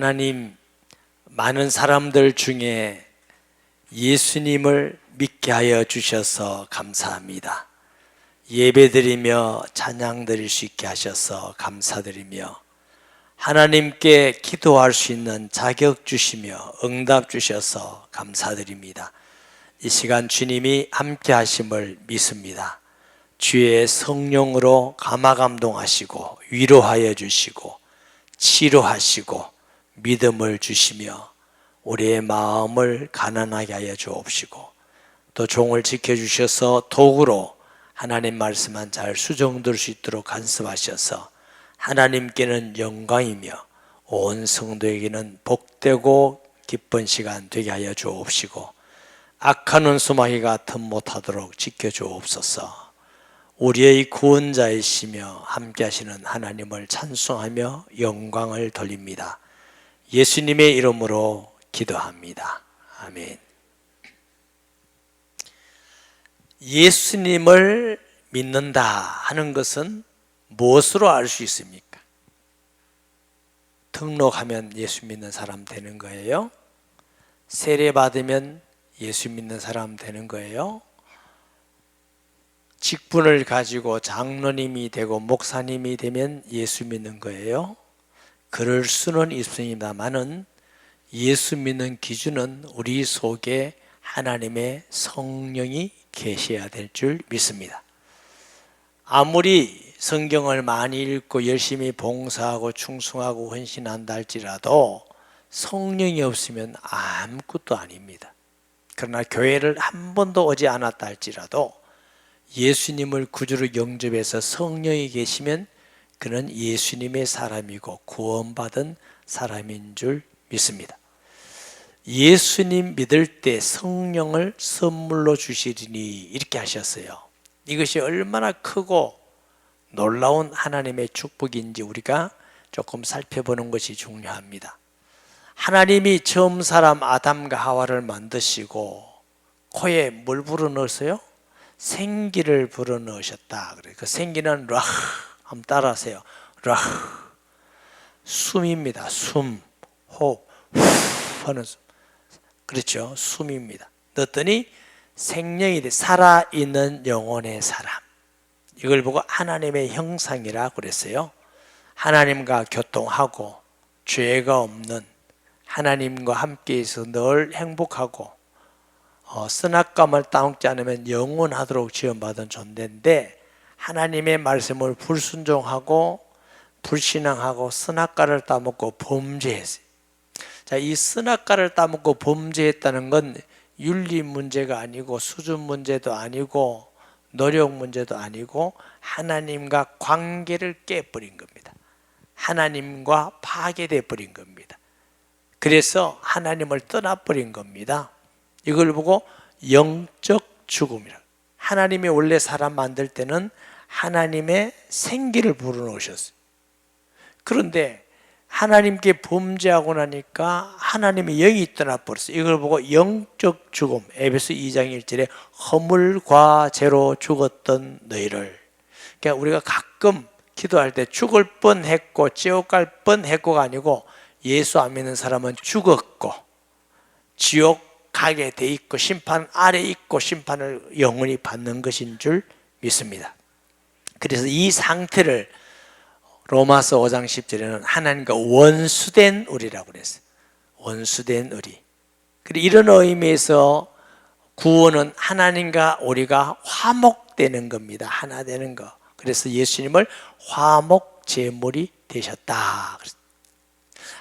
하나님, 많은 사람들 중에 예수님을 믿게 하여 주셔서 감사합니다. 예배드리며 찬양 드릴 수 있게 하셔서 감사드리며 하나님께 기도할 수 있는 자격 주시며 응답 주셔서 감사드립니다. 이 시간 주님이 함께 하심을 믿습니다. 주의 성령으로 감화감동하시고 위로하여 주시고 치료하시고 믿음을 주시며 우리의 마음을 가난하게 하여 주옵시고 또 종을 지켜주셔서 도구로 하나님 말씀만 잘 수정될 수 있도록 간섭하셔서 하나님께는 영광이며 온 성도에게는 복되고 기쁜 시간 되게 하여 주옵시고 악한 수마귀가 틈 못하도록 지켜주옵소서. 우리의 구원자이시며 함께 하시는 하나님을 찬송하며 영광을 돌립니다. 예수님의 이름으로 기도합니다. 아멘. 예수님을 믿는다 하는 것은 무엇으로 알 수 있습니까? 등록하면 예수 믿는 사람 되는 거예요? 세례 받으면 예수 믿는 사람 되는 거예요? 직분을 가지고 장로님이 되고 목사님이 되면 예수 믿는 거예요? 그럴 수는 있습니다만은 예수 믿는 기준은 우리 속에 하나님의 성령이 계셔야 될 줄 믿습니다. 아무리 성경을 많이 읽고 열심히 봉사하고 충성하고 헌신한다 할지라도 성령이 없으면 아무것도 아닙니다. 그러나 교회를 한 번도 오지 않았다 할지라도 예수님을 구주로 영접해서 성령이 계시면 그는 예수님의 사람이고 구원받은 사람인 줄 믿습니다. 예수님 믿을 때 성령을 선물로 주시리니 이렇게 하셨어요. 이것이 얼마나 크고 놀라운 하나님의 축복인지 우리가 조금 살펴보는 것이 중요합니다. 하나님이 처음 사람 아담과 하와를 만드시고 코에 뭘 불어넣었어요? 생기를 불어넣으셨다. 그 생기는 라흐 한번 따라하세요. 라흐 숨입니다. 숨, 호흡, 후 하는 숨. 그렇죠? 숨입니다. 넣었더니 생명이 돼 살아있는 영혼의 사람. 이걸 보고 하나님의 형상이라 그랬어요. 하나님과 교통하고 죄가 없는 하나님과 함께해서 늘 행복하고 선악감을 따먹지 않으면 영원하도록 지원받은 존재인데 하나님의 말씀을 불순종하고 불신앙하고 선악과를 따먹고 범죄했어요. 자, 이 선악과를 따먹고 범죄했다는 건 윤리 문제가 아니고 수준 문제도 아니고 노력 문제도 아니고 하나님과 관계를 깨버린 겁니다. 하나님과 파괴돼 버린 겁니다. 그래서 하나님을 떠나버린 겁니다. 이걸 보고 영적 죽음이라. 하나님이 원래 사람 만들 때는 하나님의 생기를 불어넣으셨어요. 그런데 하나님께 범죄하고 나니까 하나님의 영이 떠나버렸어요. 이걸 보고 영적 죽음, 에베소 2장 1절에 허물과 죄로 죽었던 너희를. 그러니까 우리가 가끔 기도할 때 죽을 뻔했고 지옥 갈 뻔했고가 아니고 예수 안 믿는 사람은 죽었고 지옥 가게 돼 있고 심판 아래 있고 심판을 영원히 받는 것인 줄 믿습니다. 그래서 이 상태를 로마서 5장 10절에는 하나님과 원수된 우리라고 그랬어요. 원수된 우리. 그리고 이런 의미에서 구원은 하나님과 우리가 화목되는 겁니다. 하나 되는 거. 그래서 예수님을 화목 제물이 되셨다.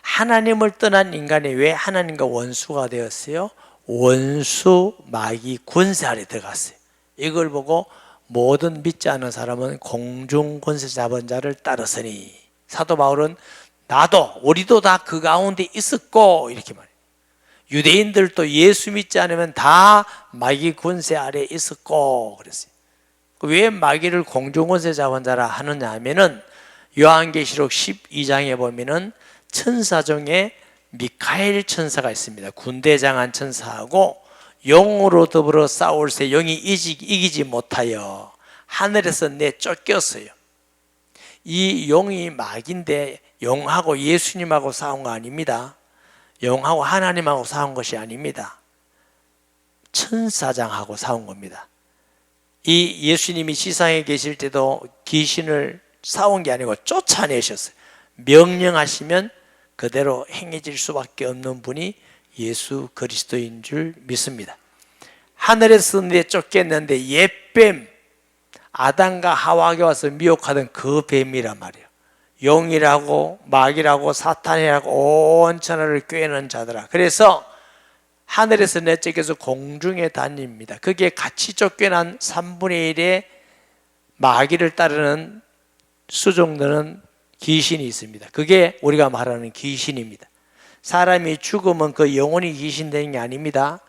하나님을 떠난 인간이 왜 하나님과 원수가 되었어요? 원수 마귀 권세 아래 들어갔어요. 이걸 보고 모든 믿지 않은 사람은 공중 권세 잡은 자를 따르으니 사도 바울은 나도 우리도 다 그 가운데 있었고 이렇게 말해요. 유대인들도 예수 믿지 않으면 다 마귀 권세 아래 있었고 그랬어요. 왜 마귀를 공중 권세 잡은 자라 하느냐 하면은 요한계시록 12장에 보면은 천사 중에 미카엘 천사가 있습니다. 군대장한 천사하고 용으로 더불어 싸울 새 용이 이기지 못하여 하늘에서 내쫓겼어요. 이 용이 마귀인데 영하고 예수님하고 싸운 거 아닙니다. 영하고 하나님하고 싸운 것이 아닙니다. 천사장하고 싸운 겁니다. 이 예수님이 지상에 계실 때도 귀신을 싸운 게 아니고 쫓아내셨어요. 명령하시면 그대로 행해질 수밖에 없는 분이 예수 그리스도인 줄 믿습니다. 하늘에서 쫓겼는데 옛뱀, 아담과 하와에게 와서 미혹하던 그 뱀이란 말이에요. 용이라고 마귀라고 사탄이라고 온 천하를 꿰는 자들아. 그래서 하늘에서 내쫓겨서 공중에 다닙니다. 그게 같이 쫓겨난 3분의 1의 마귀를 따르는 수종드는 귀신이 있습니다. 그게 우리가 말하는 귀신입니다. 사람이 죽으면 그 영혼이 귀신 되는 게 아닙니다.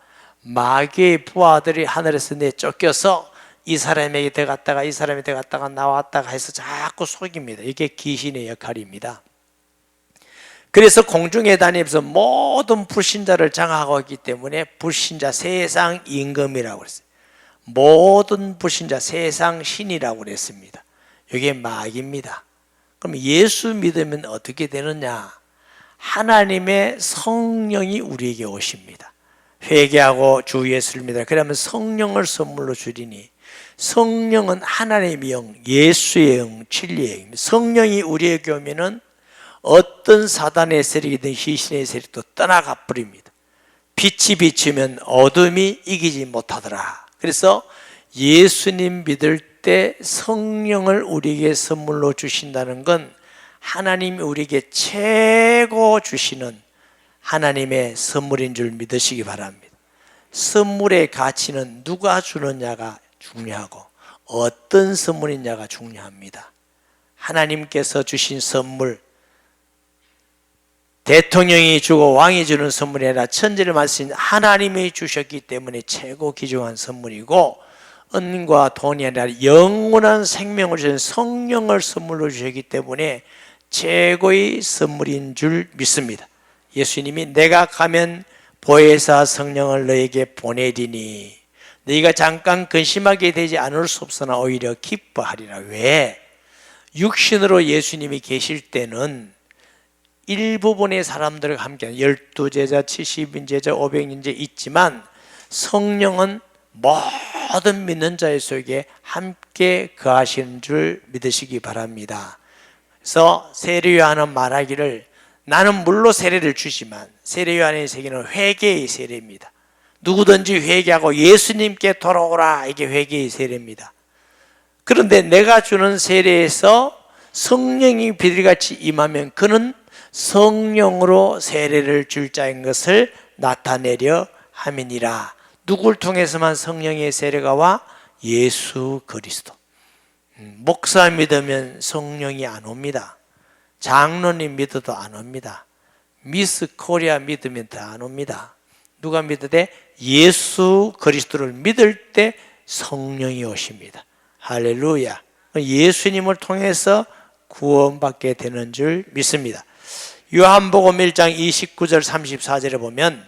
마귀의 부하들이 하늘에서 내쫓겨서 이 사람에게 들어갔다가 이 사람이 들어갔다가 나왔다가 해서 자꾸 속입니다. 이게 귀신의 역할입니다. 그래서 공중에 다니면서 모든 불신자를 장악하고 있기 때문에 불신자 세상 임금이라고 그랬어요. 모든 불신자 세상 신이라고 그랬습니다. 이게 마귀입니다. 그럼 예수 믿으면 어떻게 되느냐? 하나님의 성령이 우리에게 오십니다. 회개하고 주 예수를 믿으라. 그러면 성령을 선물로 주리니, 성령은 하나님의 영, 예수의 영, 진리의 영입니다. 성령이 우리에게 오면은 어떤 사단의 세력이든 시신의 세력도 떠나가 버립니다. 빛이 비치면 어둠이 이기지 못하더라. 그래서 예수님 믿을 때 성령을 우리에게 선물로 주신다는 건 하나님이 우리에게 최고 주시는 하나님의 선물인 줄 믿으시기 바랍니다. 선물의 가치는 누가 주느냐가 중요하고 어떤 선물이냐가 중요합니다. 하나님께서 주신 선물, 대통령이 주고 왕이 주는 선물이 아니라 천지를 만드신 하나님이 주셨기 때문에 최고 귀중한 선물이고, 은과 돈이 아니라 영원한 생명을 주신 성령을 선물로 주셨기 때문에 최고의 선물인 줄 믿습니다. 예수님이 내가 가면 보혜사 성령을 너에게 보내리니 너희가 잠깐 근심하게 되지 않을 수 없으나 오히려 기뻐하리라. 왜? 육신으로 예수님이 계실 때는 일부분의 사람들과 함께 12제자, 70인 제자, 500인 제 있지만 성령은 모든 믿는 자의 속에 함께 거하시는 줄 믿으시기 바랍니다. 그래서 세례요한은 말하기를 나는 물로 세례를 주지만 세례요한의 세계는 회개의 세례입니다. 누구든지 회개하고 예수님께 돌아오라, 이게 회개의 세례입니다. 그런데 내가 주는 세례에서 성령이 비둘기같이 임하면 그는 성령으로 세례를 줄 자인 것을 나타내려 함이니라. 누굴 통해서만 성령의 세례가 와? 예수 그리스도. 목사 믿으면 성령이 안 옵니다. 장로님 믿어도 안 옵니다. 미스 코리아 믿으면 더 안 옵니다. 누가 믿으되 예수 그리스도를 믿을 때 성령이 오십니다. 할렐루야. 예수님을 통해서 구원받게 되는 줄 믿습니다. 요한복음 1장 29절 34절에 보면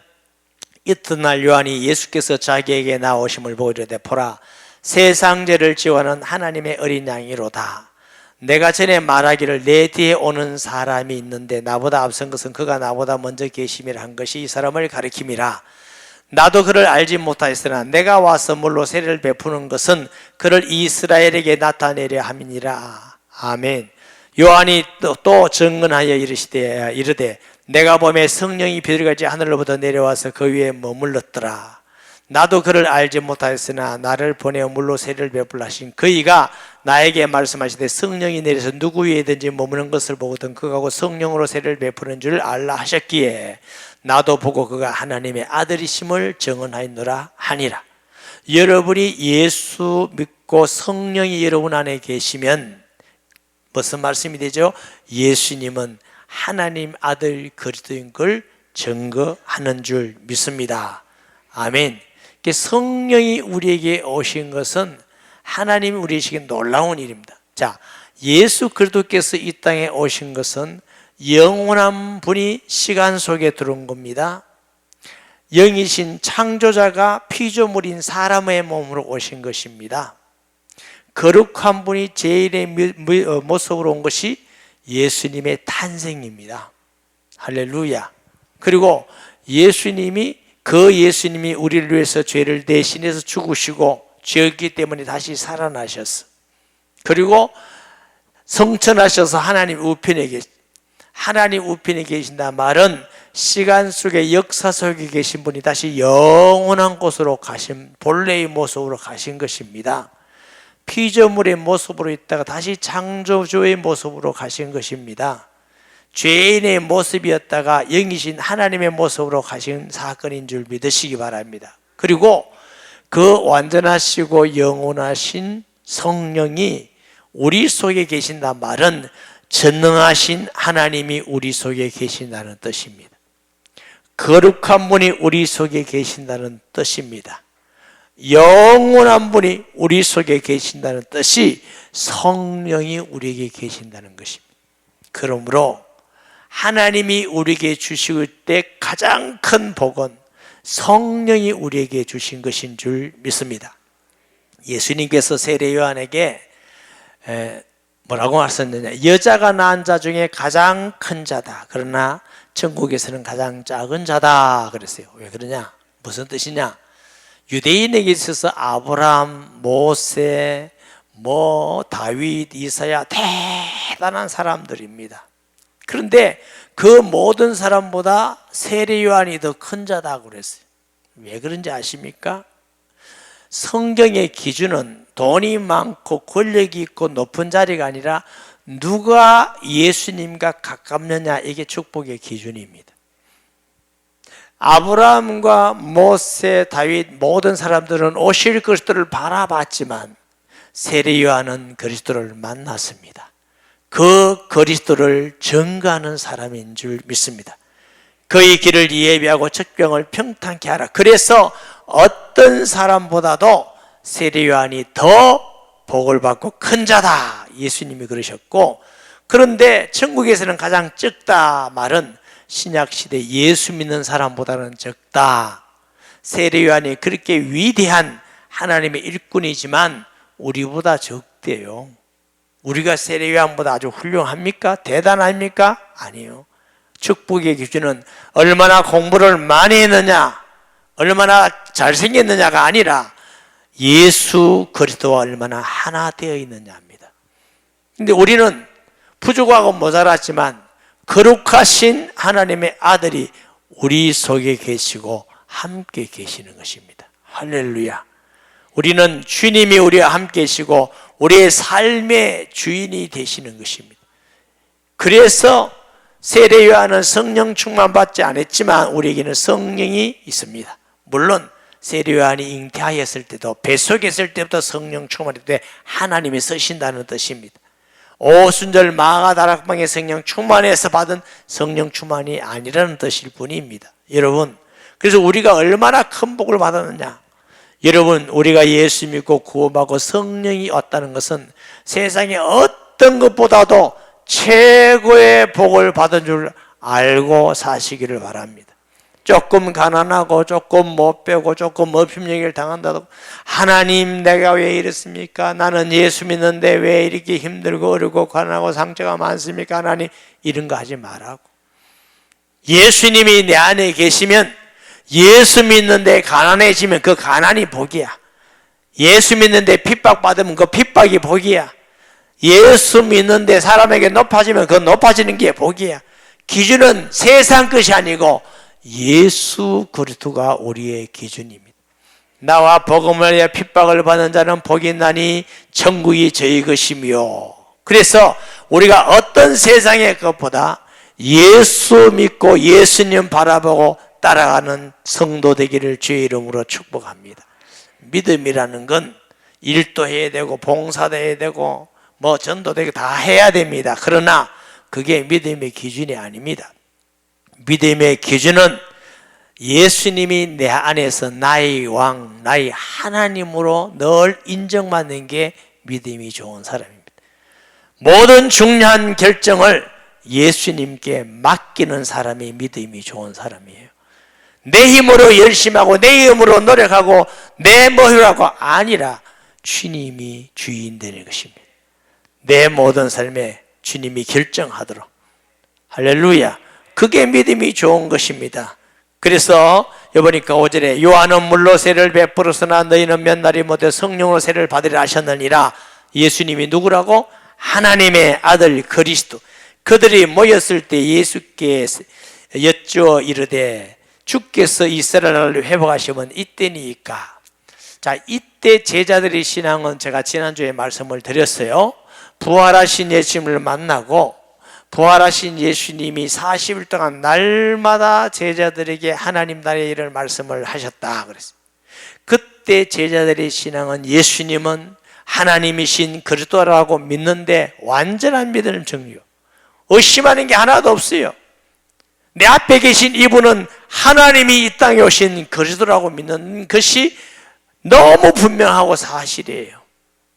이튿날 요한이 예수께서 자기에게 나오심을 보고 이르되 보라, 세상 죄를 지워하는 하나님의 어린 양이로다. 내가 전에 말하기를 내 뒤에 오는 사람이 있는데 나보다 앞선 것은 그가 나보다 먼저 계심이라 한 것이 이 사람을 가리킴이라. 나도 그를 알지 못하였으나 내가 와서 물로 세례를 베푸는 것은 그를 이스라엘에게 나타내려 함이니라. 아멘. 요한이 또 증언하여 이르되 내가 보매 성령이 비둘기같이 하늘로부터 내려와서 그 위에 머물렀더라. 나도 그를 알지 못하였으나 나를 보내어 물로 세례를 베풀라 하신 그이가 나에게 말씀하시되 성령이 내려서 누구 위에든지 머무는 것을 보거든 그하고 성령으로 세례를 베푸는 줄 알라 하셨기에 나도 보고 그가 하나님의 아들이심을 증언하였노라 하니라. 여러분이 예수 믿고 성령이 여러분 안에 계시면 무슨 말씀이 되죠? 예수님은 하나님 아들 그리스도인 걸 증거하는 줄 믿습니다. 아멘. 성령이 우리에게 오신 것은 하나님이 우리에게 놀라운 일입니다. 자, 예수 그리스도께서 이 땅에 오신 것은 영원한 분이 시간 속에 들어온 겁니다. 영이신 창조자가 피조물인 사람의 몸으로 오신 것입니다. 거룩한 분이 제1의 모습으로 온 것이 예수님의 탄생입니다. 할렐루야. 그리고 그 예수님이 우리를 위해서 죄를 대신해서 죽으시고 죄였기 때문에 다시 살아나셨어. 그리고 성천하셔서 하나님 우편에 계신다 말은 시간 속에 역사 속에 계신 분이 다시 영원한 곳으로 가신, 본래의 모습으로 가신 것입니다. 피조물의 모습으로 있다가 다시 창조주의 모습으로 가신 것입니다. 죄인의 모습이었다가 영이신 하나님의 모습으로 가신 사건인 줄 믿으시기 바랍니다. 그리고 그 완전하시고 영원하신 성령이 우리 속에 계신단 말은 전능하신 하나님이 우리 속에 계신다는 뜻입니다. 거룩한 분이 우리 속에 계신다는 뜻입니다. 영원한 분이 우리 속에 계신다는 뜻이 성령이 우리에게 계신다는 것입니다. 그러므로 하나님이 우리에게 주실 때 가장 큰 복은 성령이 우리에게 주신 것인 줄 믿습니다. 예수님께서 세례 요한에게 뭐라고 하셨느냐? 여자가 낳은 자 중에 가장 큰 자다. 그러나 천국에서는 가장 작은 자다 그랬어요. 왜 그러냐? 무슨 뜻이냐? 유대인에게 있어서 아브라함, 모세, 다윗, 이사야 대단한 사람들입니다. 그런데 그 모든 사람보다 세례 요한이 더 큰 자다 그랬어요. 왜 그런지 아십니까? 성경의 기준은 돈이 많고 권력이 있고 높은 자리가 아니라 누가 예수님과 가깝느냐, 이게 축복의 기준입니다. 아브라함과 모세, 다윗 모든 사람들은 오실 그리스도를 바라봤지만 세례 요한은 그리스도를 만났습니다. 그 그리스도를 증거하는 사람인 줄 믿습니다. 그의 길을 예비하고 적병을 평탄케 하라. 그래서 어떤 사람보다도 세례 요한이 더 복을 받고 큰 자다, 예수님이 그러셨고, 그런데 천국에서는 가장 적다 말은 신약시대 예수 믿는 사람보다는 적다. 세례 요한이 그렇게 위대한 하나님의 일꾼이지만 우리보다 적대요. 우리가 세례 요한보다 아주 훌륭합니까? 대단합니까? 아니요. 축복의 기준은 얼마나 공부를 많이 했느냐, 얼마나 잘생겼느냐가 아니라 예수 그리스도와 얼마나 하나 되어 있느냐입니다. 근데 우리는 부족하고 모자랐지만 거룩하신 하나님의 아들이 우리 속에 계시고 함께 계시는 것입니다. 할렐루야. 우리는 주님이 우리와 함께 계시고 우리의 삶의 주인이 되시는 것입니다. 그래서 세례 요한은 성령 충만 받지 않았지만 우리에게는 성령이 있습니다. 물론 세례 요한이 잉태하였을 때도 뱃속에 있을 때부터 성령 충만할 때 하나님이 쓰신다는 뜻입니다. 오순절 마가다락방의 성령 충만해서 받은 성령 충만이 아니라는 뜻일 뿐입니다. 여러분, 그래서 우리가 얼마나 큰 복을 받았느냐? 여러분, 우리가 예수 믿고 구원받고 성령이 왔다는 것은 세상의 어떤 것보다도 최고의 복을 받은 줄 알고 사시기를 바랍니다. 조금 가난하고 조금 못 배우고 조금 업힘여기를 당한다고 하나님 내가 왜 이렇습니까? 나는 예수 믿는데 왜 이렇게 힘들고 어렵고 가난하고 상처가 많습니까? 하나님, 이런 거 하지 말라고. 예수님이 내 안에 계시면, 예수 믿는데 가난해지면 그 가난이 복이야. 예수 믿는데 핍박받으면 그 핍박이 복이야. 예수 믿는데 사람에게 높아지면 그 높아지는 게 복이야. 기준은 세상 것이 아니고 예수 그리스도가 우리의 기준입니다. 나와 복음을 위해 핍박을 받는 자는 복이 있나니 천국이 저희 것이며. 그래서 우리가 어떤 세상의 것보다 예수 믿고 예수님 바라보고 따라가는 성도 되기를 주의 이름으로 축복합니다. 믿음이라는 건 일도 해야 되고 봉사도 해야 되고 전도 되고 다 해야 됩니다. 그러나 그게 믿음의 기준이 아닙니다. 믿음의 기준은 예수님이 내 안에서 나의 왕, 나의 하나님으로 늘 인정받는 게 믿음이 좋은 사람입니다. 모든 중요한 결정을 예수님께 맡기는 사람이 믿음이 좋은 사람이에요. 내 힘으로 열심히 하고 내 힘으로 노력하고 내 뭐라고 아니라 주님이 주인 되는 것입니다. 내 모든 삶에 주님이 결정하도록. 할렐루야. 그게 믿음이 좋은 것입니다. 그래서 여보니까 5절에 요한은 물로 세를 베풀었으나 너희는 몇 날이 못해 성령으로 세를 받으리라 하셨느니라. 예수님이 누구라고? 하나님의 아들 그리스도. 그들이 모였을 때 예수께 여쭈어 이르되 주께서 이스라엘 나라를 회복하시면 이때니까. 자, 이때 제자들의 신앙은 제가 지난주에 말씀을 드렸어요. 부활하신 예수님을 만나고 부활하신 예수님이 40일 동안 날마다 제자들에게 하나님 나라의 일을 말씀을 하셨다 그랬어요. 그때 제자들의 신앙은 예수님은 하나님이신 그리스도라고 믿는데 완전한 믿음을 정리요. 의심하는 게 하나도 없어요. 내 앞에 계신 이분은 하나님이 이 땅에 오신 그리스도라고 믿는 것이 너무 분명하고 사실이에요.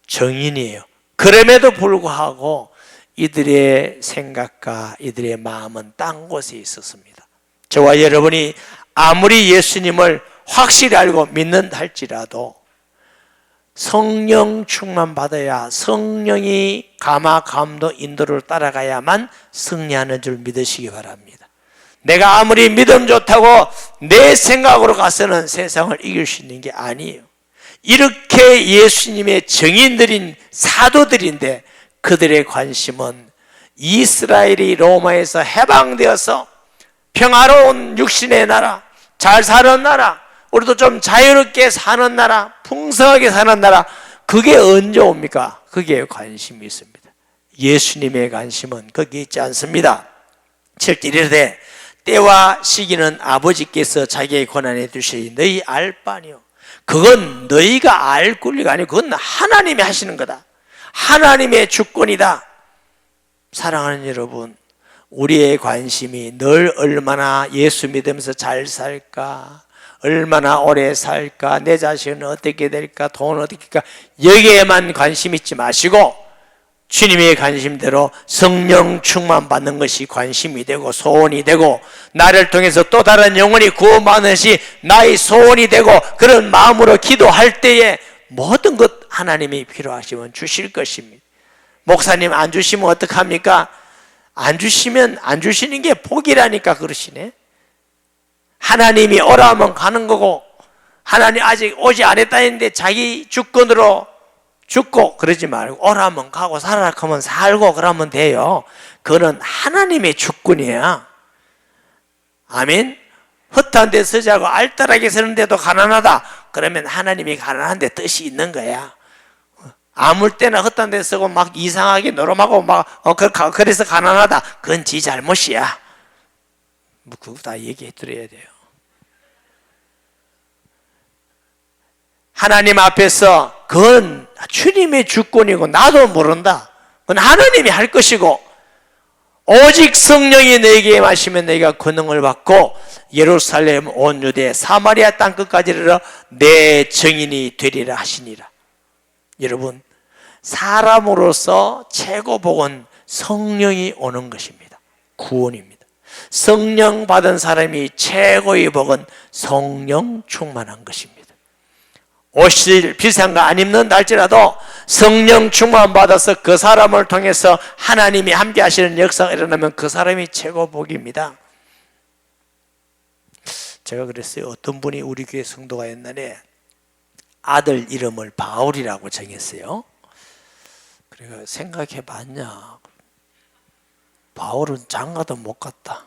정인이에요. 그럼에도 불구하고 이들의 생각과 이들의 마음은 딴 곳에 있었습니다. 저와 여러분이 아무리 예수님을 확실히 알고 믿는다 할지라도 성령 충만 받아야 성령이 감화 감도 인도를 따라가야만 승리하는 줄 믿으시기 바랍니다. 내가 아무리 믿음 좋다고 내 생각으로 가서는 세상을 이길 수 있는 게 아니에요. 이렇게 예수님의 증인들인 사도들인데 그들의 관심은 이스라엘이 로마에서 해방되어서 평화로운 육신의 나라, 잘 사는 나라, 우리도 좀 자유롭게 사는 나라, 풍성하게 사는 나라, 그게 언제 옵니까? 그게 관심이 있습니다. 예수님의 관심은 거기 있지 않습니다. 7절 이르되 때와 시기는 아버지께서 자기의 권한에 두시니 너희 알 바니요. 그건 너희가 알 권리가 아니고 그건 하나님이 하시는 거다. 하나님의 주권이다. 사랑하는 여러분, 우리의 관심이 늘 얼마나 예수 믿으면서 잘 살까, 얼마나 오래 살까, 내 자식은 어떻게 될까, 돈은 어떻게 될까, 여기에만 관심 있지 마시고 주님의 관심대로 성령 충만 받는 것이 관심이 되고 소원이 되고 나를 통해서 또 다른 영혼이 구원받는 것이 나의 소원이 되고 그런 마음으로 기도할 때에 모든 것 하나님이 필요하시면 주실 것입니다. 목사님 안 주시면 어떡합니까? 안 주시면 안 주시는 게 복이라니까 그러시네. 하나님이 오라 하면 가는 거고 하나님 아직 오지 않았다는데 자기 주권으로 죽고 그러지 말고 오라 하면 가고 살아라 하면 살고 그러면 돼요. 그거는 하나님의 주권이야. 아멘. 헛한 데 서자고 알뜰하게 서는데도 가난하다. 그러면 하나님이 가난한데 뜻이 있는 거야. 아무 때나 헛한 데 서고 막 이상하게 노름하고 막 그래서 가난하다. 그건 지 잘못이야. 뭐 그거 다 얘기해 드려야 돼요. 하나님 앞에서 그건 주님의 주권이고 나도 모른다. 그건 하나님이 할 것이고 오직 성령이 너에게 임하시면 너희가 권능을 받고 예루살렘 온 유대 사마리아 땅 끝까지 이르러 내 증인이 되리라 하시니라. 여러분, 사람으로서 최고 복은 성령이 오는 것입니다. 구원입니다. 성령 받은 사람이 최고의 복은 성령 충만한 것입니다. 옷을 비싼 거 안 입는다 할지라도 성령 충만 받아서 그 사람을 통해서 하나님이 함께 하시는 역사가 일어나면 그 사람이 최고 복입니다. 제가 그랬어요. 어떤 분이 우리 교회 성도가 옛날에 아들 이름을 바울이라고 정했어요. 그래서 생각해 봤냐, 바울은 장가도 못 갔다,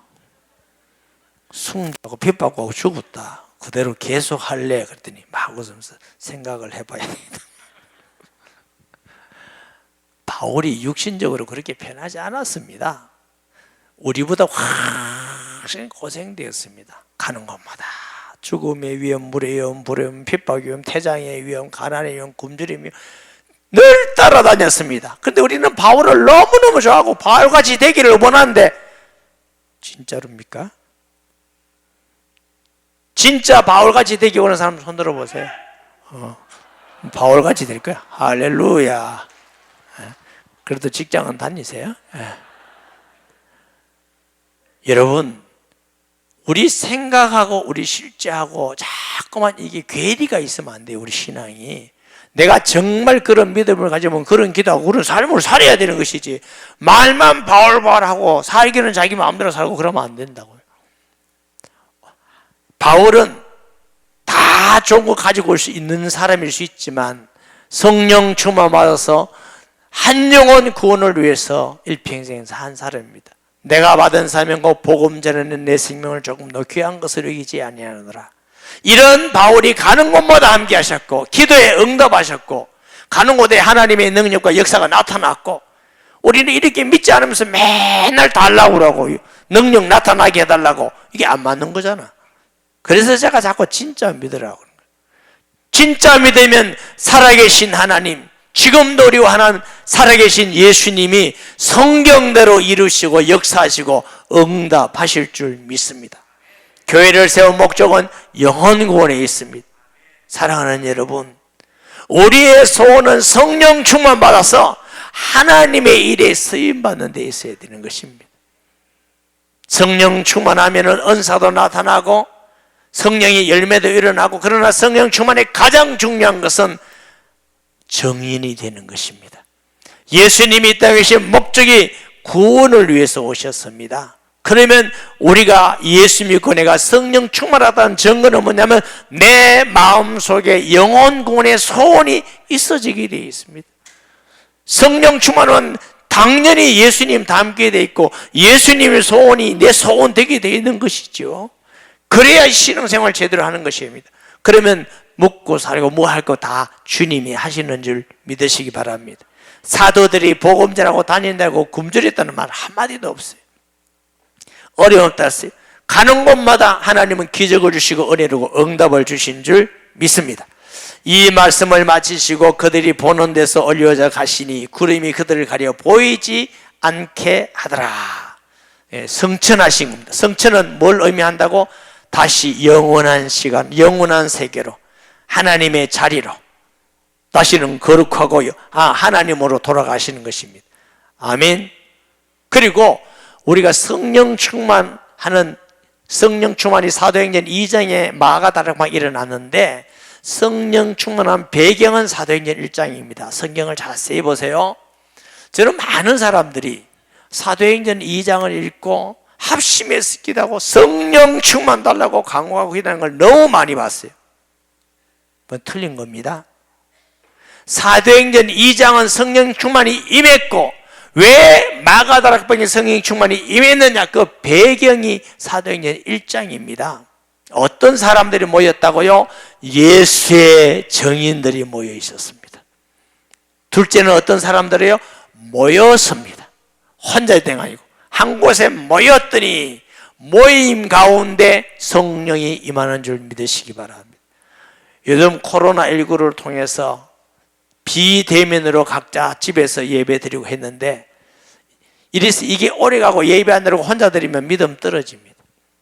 숭배하고 핍박하고 죽었다, 그대로 계속 할래? 그랬더니 막 웃으면서 생각을 해봐야 되겠다. 바울이 육신적으로 그렇게 편하지 않았습니다. 우리보다 훨씬 고생되었습니다. 가는 곳마다 죽음의 위험, 물의 위험, 불의 위험, 핍박의 위험, 태장의 위험, 가난의 위험, 굶주림의 위험 늘 따라다녔습니다. 그런데 우리는 바울을 너무너무 좋아하고 바울같이 되기를 원하는데 진짜로입니까? 진짜 바울같이 되기 원하는 사람 손 들어보세요. 바울같이 될 거야. 할렐루야. 그래도 직장은 다니세요? 여러분, 우리 생각하고 우리 실제하고 자꾸만 이게 괴리가 있으면 안 돼요. 우리 신앙이 내가 정말 그런 믿음을 가지면 그런 기도하고 그런 삶을 살아야 되는 것이지, 말만 바울바울하고 살기는 자기 마음대로 살고 그러면 안 된다고요. 바울은 다 좋은 거 가지고 올 수 있는 사람일 수 있지만 성령 충만 받아서 한 영혼 구원을 위해서 일평생 산 사람입니다. 내가 받은 사명과 복음 전하는 내 생명을 조금 더 귀한 것을 여기지 아니하노라. 이런 바울이 가는 곳마다 함께 하셨고 기도에 응답하셨고 가는 곳에 하나님의 능력과 역사가 나타났고, 우리는 이렇게 믿지 않으면서 맨날 달라고 그러고 능력 나타나게 해달라고, 이게 안 맞는 거잖아. 그래서 제가 자꾸 진짜 믿으라고 그러는 거예요. 진짜 믿으면 살아계신 하나님, 지금도 우리와 하나님 살아계신 예수님이 성경대로 이루시고 역사하시고 응답하실 줄 믿습니다. 교회를 세운 목적은 영혼 구원에 있습니다. 사랑하는 여러분, 우리의 소원은 성령 충만 받아서 하나님의 일에 쓰임받는 데 있어야 되는 것입니다. 성령 충만하면 은사도 나타나고 성령의 열매도 일어나고, 그러나 성령 충만의 가장 중요한 것은 정인이 되는 것입니다. 예수님이 이 땅에 계신 목적이 구원을 위해서 오셨습니다. 그러면 우리가 예수 믿고 내가 성령 충만하다는 증거는 뭐냐면 내 마음속에 영혼 구원의 소원이 있어지게 되어 있습니다. 성령 충만은 당연히 예수님 닮게 되어 있고 예수님의 소원이 내 소원 되게 되어 있는 것이죠. 그래야 신앙생활 제대로 하는 것입니다. 그러면 먹고 살고 뭐 할 거 다 주님이 하시는 줄 믿으시기 바랍니다. 사도들이 복음 전하고 다닌다고 굶주렸다는 말 한마디도 없어요. 어려웠다 했어요. 가는 곳마다 하나님은 기적을 주시고 은혜로 응답을 주신 줄 믿습니다. 이 말씀을 마치시고 그들이 보는 데서 올려져 가시니 구름이 그들을 가려 보이지 않게 하더라. 성천하신 겁니다. 성천은 뭘 의미한다고? 다시 영원한 시간, 영원한 세계로, 하나님의 자리로 다시는 거룩하고 하나님으로 돌아가시는 것입니다. 아멘. 그리고 우리가 성령 충만하는, 성령 충만이 사도행전 2장에 마가다락방 일어났는데 성령 충만한 배경은 사도행전 1장입니다. 성경을 자세히 보세요. 저는 많은 사람들이 사도행전 2장을 읽고 합심해서 기도하고 성령 충만 달라고 강구하고 기도하는 걸 너무 많이 봤어요. 그건 틀린 겁니다. 사도행전 2장은 성령 충만이 임했고, 왜 마가다락방에 성령 충만이 임했느냐? 그 배경이 사도행전 1장입니다. 어떤 사람들이 모였다고요? 예수의 정인들이 모여 있었습니다. 둘째는 어떤 사람들이요? 모였습니다. 혼자 있던 게 아니고 한 곳에 모였더니 모임 가운데 성령이 임하는 줄 믿으시기 바랍니다. 요즘 코로나19를 통해서 비대면으로 각자 집에서 예배 드리고 했는데, 이래서 이게 오래가고 예배 안 드리고 혼자 드리면 믿음 떨어집니다.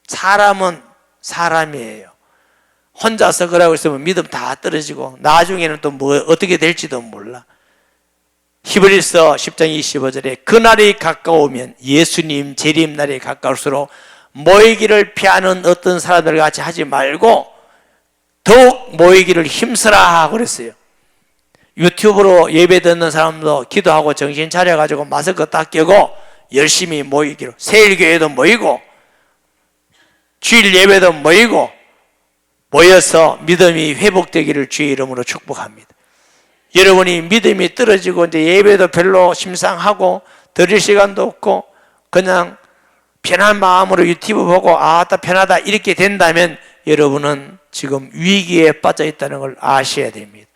사람은 사람이에요. 혼자서 그러고 있으면 믿음 다 떨어지고 나중에는 또 뭐 어떻게 될지도 몰라. 히브리서 10장 25절에 그날이 가까우면, 예수님 재림날이 가까울수록 모이기를 피하는 어떤 사람들 같이 하지 말고 더욱 모이기를 힘쓰라 그랬어요. 유튜브로 예배 듣는 사람도 기도하고 정신 차려가지고 마스크 딱 껴고 열심히 모이기로, 세일교회도 모이고 주일 예배도 모이고 모여서 믿음이 회복되기를 주의 이름으로 축복합니다. 여러분이 믿음이 떨어지고 이제 예배도 별로 심상하고 드릴 시간도 없고 그냥 편한 마음으로 유튜브 보고 아따 편하다 이렇게 된다면 여러분은 지금 위기에 빠져 있다는 걸 아셔야 됩니다.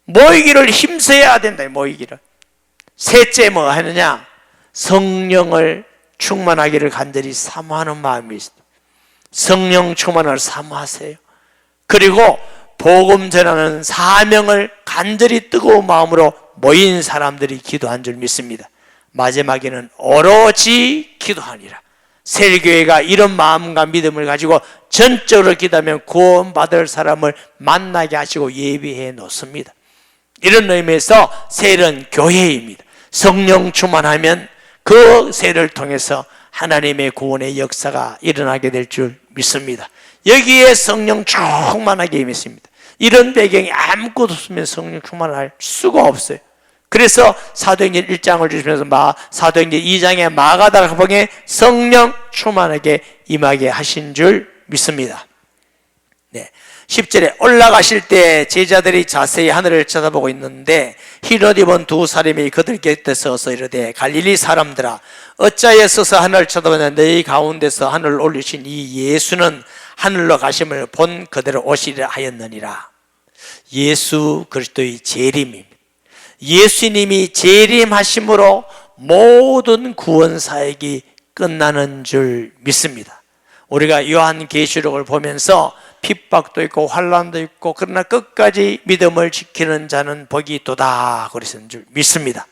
모이기를 힘써야 된다. 모이기를. 셋째 뭐 하느냐? 성령을 충만하기를 간절히 사모하는 마음이 있습니다. 성령 충만을 사모하세요. 그리고 복음 전하는 사명을 간절히 뜨거운 마음으로 모인 사람들이 기도한 줄 믿습니다. 마지막에는 오로지 기도하니라. 세일교회가 이런 마음과 믿음을 가지고 전적으로 기도하면 구원받을 사람을 만나게 하시고 예비해 놓습니다. 이런 의미에서 세일은 교회입니다. 성령 충만하면 그 세일을 통해서 하나님의 구원의 역사가 일어나게 될 줄 믿습니다. 여기에 성령 충만하게 임했습니다. 이런 배경이 아무것도 없으면 성령 충만할 수가 없어요. 그래서 사도행전 1장을 주시면서 사도행전 2장의 마가다락방에 성령 충만하게 임하게 하신 줄 믿습니다. 네. 10절에 올라가실 때 제자들이 자세히 하늘을 쳐다보고 있는데 흰옷 입은 두 사람이 그들 곁에 서서 이르되 갈릴리 사람들아 어찌하여 서서 하늘을 쳐다보냐 너희 가운데서 하늘을 올리신 이 예수는 하늘로 가심을 본 그대로 오시리라 하였느니라. 예수 그리스도의 재림입니다. 예수님이 재림하심으로 모든 구원 사역이 끝나는 줄 믿습니다. 우리가 요한계시록을 보면서 핍박도 있고 환난도 있고 그러나 끝까지 믿음을 지키는 자는 복이 있도다 그랬는 줄 믿습니다.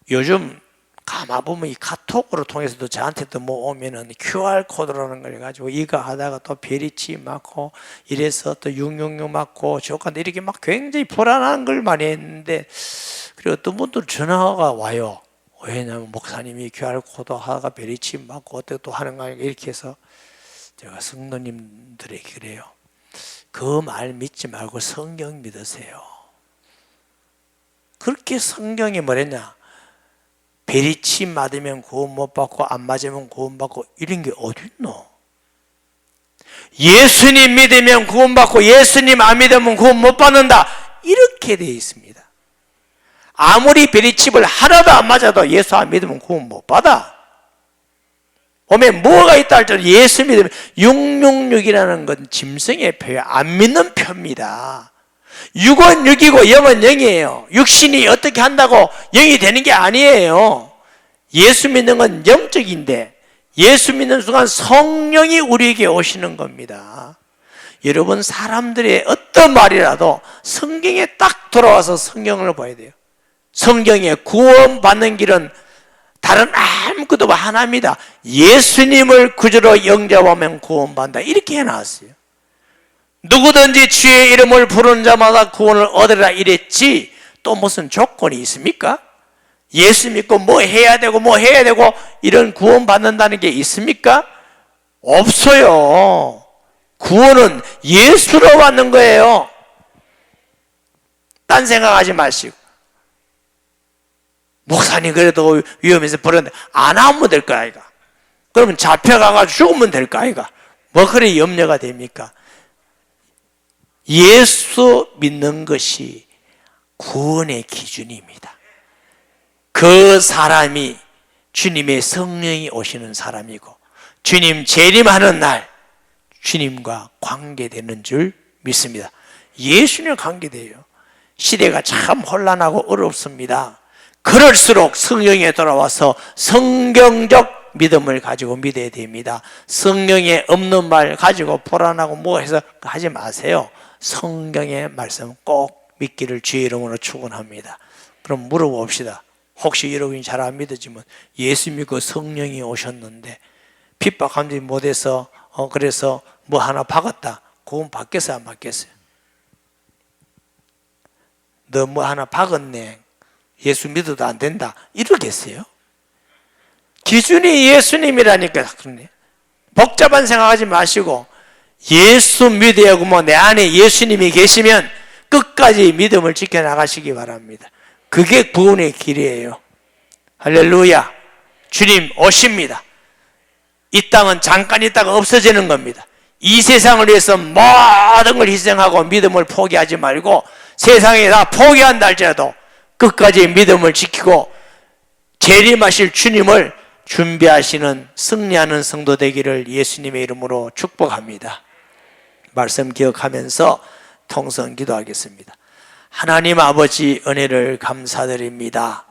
요즘 가만보면 이 카톡으로 통해서도 저한테도 뭐 오면은 QR코드라는 걸 가지고 이거 하다가 또 베리치 맞고 이래서 또 666 맞고 저간데 이렇게 막 굉장히 불안한 걸 많이 했는데 그리고 어떤 분들 전화가 와요. 왜냐하면 목사님이 QR코드 하다가 베리치 맞고 어떻게 또 하는 거 아니까 이렇게 해서 제가 성도님들에게 그래요. 그 말 믿지 말고 성경 믿으세요. 그렇게 성경이 뭐랬냐? 베리치 맞으면 구원 못 받고 안 맞으면 구원 받고 이런 게 어딨노? 예수님 믿으면 구원 받고 예수님 안 믿으면 구원 못 받는다 이렇게 되어 있습니다. 아무리 베리칩을 하나도 안 맞아도 예수 안 믿으면 구원 못 받아. 오면 뭐가 있다 할지라도 예수 믿으면 666이라는 건 짐승의 표야. 안 믿는 표입니다. 6은 6이고 0은 0이에요. 육신이 어떻게 한다고 0이 되는 게 아니에요. 예수 믿는 건 영적인데 예수 믿는 순간 성령이 우리에게 오시는 겁니다. 여러분 사람들의 어떤 말이라도 성경에 딱 돌아와서 성경을 봐야 돼요. 성경에 구원받는 길은 다른 아무것도 하나입니다. 예수님을 구주로 영접하면 구원받는다 이렇게 해놨어요. 누구든지 주의 이름을 부르는 자마다 구원을 얻으리라 이랬지 또 무슨 조건이 있습니까? 예수 믿고 뭐 해야 되고 이런 구원받는다는 게 있습니까? 없어요. 구원은 예수로 받는 거예요. 딴 생각하지 마시고 목사님 그래도 위험해서 버렸는데 안 하면 될 거 아이가? 그러면 잡혀가가지고 죽으면 될 거 아이가? 뭐 그래 염려가 됩니까? 예수 믿는 것이 구원의 기준입니다. 그 사람이 주님의 성령이 오시는 사람이고 주님 재림하는 날 주님과 관계되는 줄 믿습니다. 예수님 관계돼요. 시대가 참 혼란하고 어렵습니다. 그럴수록 성령에 돌아와서 성경적 믿음을 가지고 믿어야 됩니다. 성경에 없는 말 가지고 불안하고 뭐 해서 하지 마세요. 성경의 말씀 꼭 믿기를 주의 이름으로 축원합니다. 그럼 물어봅시다. 혹시 여러분이 잘 안 믿어지면 예수 믿고 성령이 오셨는데 핍박 감지 못해서 그래서 뭐 하나 박았다. 그건 받겠어요 안 받겠어요? 너 뭐 하나 박았네. 예수 믿어도 안 된다. 이러겠어요? 기준이 예수님이라니까. 복잡한 생각하지 마시고 예수 믿어야 뭐 내 안에 예수님이 계시면 끝까지 믿음을 지켜나가시기 바랍니다. 그게 구원의 길이에요. 할렐루야. 주님 오십니다. 이 땅은 잠깐 있다가 없어지는 겁니다. 이 세상을 위해서 모든 걸 희생하고 믿음을 포기하지 말고 세상에 다 포기한다 할지라도 끝까지 믿음을 지키고 재림하실 주님을 준비하시는 승리하는 성도 되기를 예수님의 이름으로 축복합니다. 말씀 기억하면서 통성 기도하겠습니다. 하나님 아버지 은혜를 감사드립니다.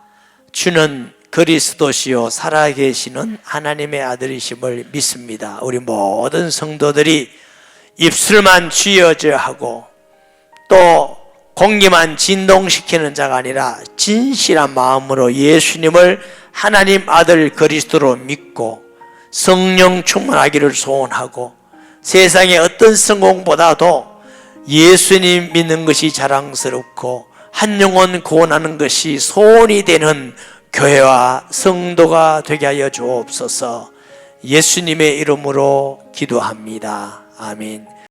주는 그리스도시요 살아계시는 하나님의 아들이심을 믿습니다. 우리 모든 성도들이 입술만 쥐어져 하고 또 공기만 진동시키는 자가 아니라 진실한 마음으로 예수님을 하나님 아들 그리스도로 믿고 성령 충만하기를 소원하고 세상의 어떤 성공보다도 예수님 믿는 것이 자랑스럽고 한 영혼 구원하는 것이 소원이 되는 교회와 성도가 되게 하여 주옵소서. 예수님의 이름으로 기도합니다. 아멘.